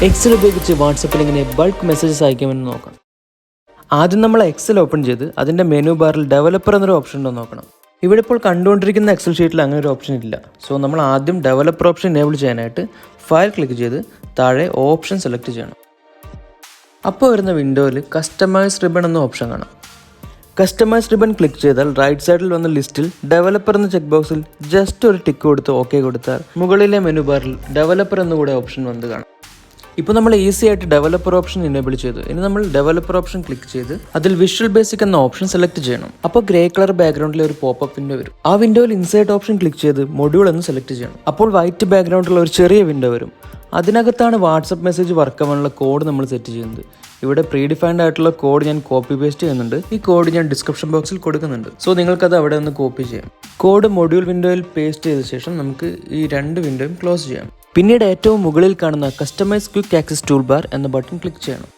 Excel ഉപയോഗിച്ച് വാട്സപ്പിൽ എങ്ങനെ ബൾക്ക് മെസ്സേജസ് അയക്കാമെന്ന് നോക്കാം. ആദ്യം നമ്മൾ എക്സൽ ഓപ്പൺ ചെയ്ത് അതിൻ്റെ മെനു ബാറിൽ ഡെവലപ്പർ എന്നൊരു ഓപ്ഷൻ ഉണ്ടോ നോക്കണം. ഇവിടെ ഇപ്പോൾ കണ്ടുകൊണ്ടിരിക്കുന്ന എക്സൽ ഷീറ്റിൽ അങ്ങനെ ഒരു ഓപ്ഷൻ ഇല്ല. സോ നമ്മൾ ആദ്യം ഡെവലപ്പർ ഓപ്ഷൻ എനേബിൾ ചെയ്യാനായിട്ട് ഫയൽ ക്ലിക്ക് ചെയ്ത് താഴെ ഓപ്ഷൻ സെലക്ട് ചെയ്യണം. അപ്പോൾ വരുന്ന വിൻഡോയിൽ കസ്റ്റമൈസ് റിബൺ എന്ന ഓപ്ഷൻ കാണാം. കസ്റ്റമൈസ് റിബൺ ക്ലിക്ക് ചെയ്താൽ റൈറ്റ് സൈഡിൽ വന്ന ലിസ്റ്റിൽ ഡെവലപ്പർ എന്ന ചെക്ക് ബോക്സിൽ ജസ്റ്റ് ഒരു ടിക്ക് കൊടുത്ത് ഓക്കെ കൊടുത്താൽ മുകളിലെ മെനു ബാറിൽ ഡെവലപ്പർ എന്നുകൂടെ ഓപ്ഷൻ വന്ന് കാണാം. ഇപ്പോൾ നമ്മൾ ഈസി ആയിട്ട് ഡെവലപ്പർ ഓപ്ഷൻ എനേബിൾ ചെയ്തു. ഇനി നമ്മൾ ഡെവലപ്പർ ഓപ്ഷൻ ക്ലിക്ക് ചെയ്ത് അതിൽ വിഷ്വൽ ബേസിക് എന്ന ഓപ്ഷൻ സെലക്ട് ചെയ്യണം. അപ്പോൾ ഗ്രേ കളർ ബാക്ക്ഗ്രൗണ്ടിലെ ഒരു പോപ്പപ്പ് വിൻഡോ വരും. ആ വിൻഡോയിൽ ഇൻസേർട്ട് ഓപ്ഷൻ ക്ലിക്ക് ചെയ്ത് മൊഡ്യൂൾ എന്ന് സെലക്ട് ചെയ്യണം. അപ്പോൾ വൈറ്റ് ബാക്ക്ഗ്രൗണ്ടിലുള്ള ഒരു ചെറിയ വിൻഡോ വരും. അതിനകത്താണ് വാട്സപ്പ് മെസ്സേജ് വർക്ക് ആവാനുള്ള കോഡ് നമ്മൾ സെറ്റ് ചെയ്യുന്നത്. ഇവിടെ പ്രീ ഡിഫൈൻഡ് ആയിട്ടുള്ള കോഡ് ഞാൻ കോപ്പി പേസ്റ്റ് ചെയ്യുന്നുണ്ട്. ഈ കോഡ് ഞാൻ ഡിസ്ക്രിപ്ഷൻ ബോക്സിൽ കൊടുക്കുന്നുണ്ട്. സോ നിങ്ങൾക്കത് അവിടെ ഒന്ന് കോപ്പി ചെയ്യാം. കോഡ് മൊഡ്യൂൾ വിൻഡോയിൽ പേസ്റ്റ് ചെയ്ത ശേഷം നമുക്ക് ഈ രണ്ട് വിൻഡോയും ക്ലോസ് ചെയ്യാം. പിന്നീട് ഏറ്റവും മുകളിൽ കാണുന്ന customise quick access tool bar എന്ന ബട്ടൺ ക്ലിക്ക് ചെയ്യണം.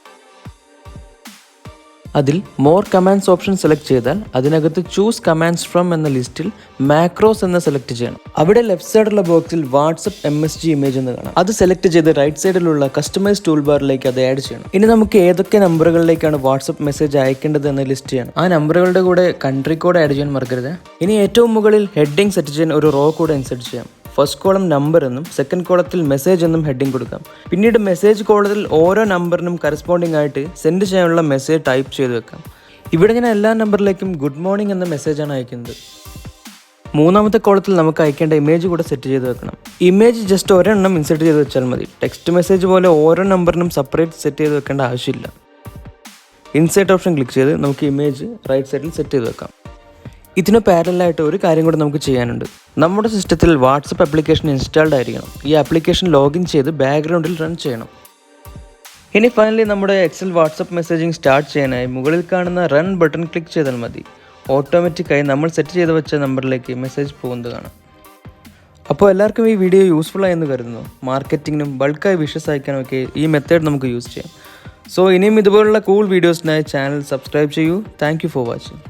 അതിൽ മോർ കമാൻഡ്സ് ഓപ്ഷൻ സെലക്ട് ചെയ്താൽ അതിനകത്ത് ചൂസ് കമാൻഡ്സ് ഫ്രം എന്ന ലിസ്റ്റിൽ മാക്രോസ് എന്ന് സെലക്ട് ചെയ്യണം. അവിടെ ലെഫ്റ്റ് സൈഡിലുള്ള ബോക്സിൽ വാട്സപ്പ് MSG ഇമേജ് എന്ന് കാണാം. അത് സെലക്ട് ചെയ്ത് റൈറ്റ് സൈഡിലുള്ള കസ്റ്റമൈസ് ടൂൾ ബാറിലേക്ക് അത് ആഡ് ചെയ്യണം. ഇനി നമുക്ക് ഏതൊക്കെ നമ്പറുകളിലേക്കാണ് വാട്സപ്പ് മെസ്സേജ് അയക്കേണ്ടത് എന്ന് ലിസ്റ്റ് ചെയ്യണം. ആ നമ്പറുകളുടെ കൂടെ കൺട്രി കോഡ് ആഡ് ചെയ്യാൻ മറക്കരുത്. ഇനി ഏറ്റവും മുകളിൽ ഹെഡിങ് സെറ്റ് ചെയ്യാൻ ഒരു റോ കൂടെ ഇൻസെർട്ട് ചെയ്യാം. ഫസ്റ്റ് കോളം നമ്പർ എന്നും സെക്കൻഡ് കോളത്തിൽ മെസ്സേജ് എന്നും ഹെഡിങ് കൊടുക്കാം. പിന്നീട് മെസ്സേജ് കോളത്തിൽ ഓരോ നമ്പറിനും കറസ്പോണ്ടിങ് ആയിട്ട് സെൻഡ് ചെയ്യാനുള്ള മെസ്സേജ് ടൈപ്പ് ചെയ്ത് വെക്കാം. ഇവിടെ ഞാൻ എല്ലാ നമ്പറിലേക്കും ഗുഡ് മോർണിംഗ് എന്ന മെസ്സേജാണ് അയക്കുന്നത്. മൂന്നാമത്തെ കോളത്തിൽ നമുക്ക് അയക്കേണ്ട ഇമേജ് കൂടെ സെറ്റ് ചെയ്ത് വെക്കണം. ഇമേജ് ജസ്റ്റ് ഒരെണ്ണം ഇൻസെർട്ട് ചെയ്ത് വെച്ചാൽ മതി. ടെക്സ്റ്റ് മെസ്സേജ് പോലെ ഓരോ നമ്പറിനും സെപ്പറേറ്റ് സെറ്റ് ചെയ്ത് വെക്കേണ്ട ആവശ്യമില്ല. ഇൻസേർട്ട് ഓപ്ഷൻ ക്ലിക്ക് ചെയ്ത് നമുക്ക് ഇമേജ് റൈറ്റ് സൈഡിൽ സെറ്റ് ചെയ്ത് വെക്കാം. ഇതിന് പാരലായിട്ട് ഒരു കാര്യം കൂടെ നമുക്ക് ചെയ്യാനുണ്ട്. നമ്മുടെ സിസ്റ്റത്തിൽ വാട്സപ്പ് ആപ്ലിക്കേഷൻ ഇൻസ്റ്റാൾഡ് ആയിരിക്കണം. ഈ ആപ്ലിക്കേഷൻ ലോഗിൻ ചെയ്ത് ബാക്ക്ഗ്രൗണ്ടിൽ റൺ ചെയ്യണം. ഇനി ഫൈനലി നമ്മുടെ എക്സൽ വാട്സപ്പ് മെസ്സേജിങ് സ്റ്റാർട്ട് ചെയ്യാനായി മുകളിൽ കാണുന്ന റൺ ബട്ടൺ ക്ലിക്ക് ചെയ്താൽ മതി. ഓട്ടോമാറ്റിക്കായി നമ്മൾ സെറ്റ് ചെയ്ത് വെച്ച നമ്പറിലേക്ക് മെസ്സേജ് പോകുന്നത് കാണാം. അപ്പോൾ എല്ലാവർക്കും ഈ വീഡിയോ യൂസ്ഫുൾ ആയെന്ന് കരുതുന്നു. മാർക്കറ്റിങ്ങിനും ബൾക്കായി വിഷസ് അയക്കാനും ഒക്കെ ഈ മെത്തേഡ് നമുക്ക് യൂസ് ചെയ്യാം. സോ ഇനിയും ഇതുപോലുള്ള കൂൾ വീഡിയോസിനായി ചാനൽ സബ്സ്ക്രൈബ് ചെയ്യൂ. Thank you for watching.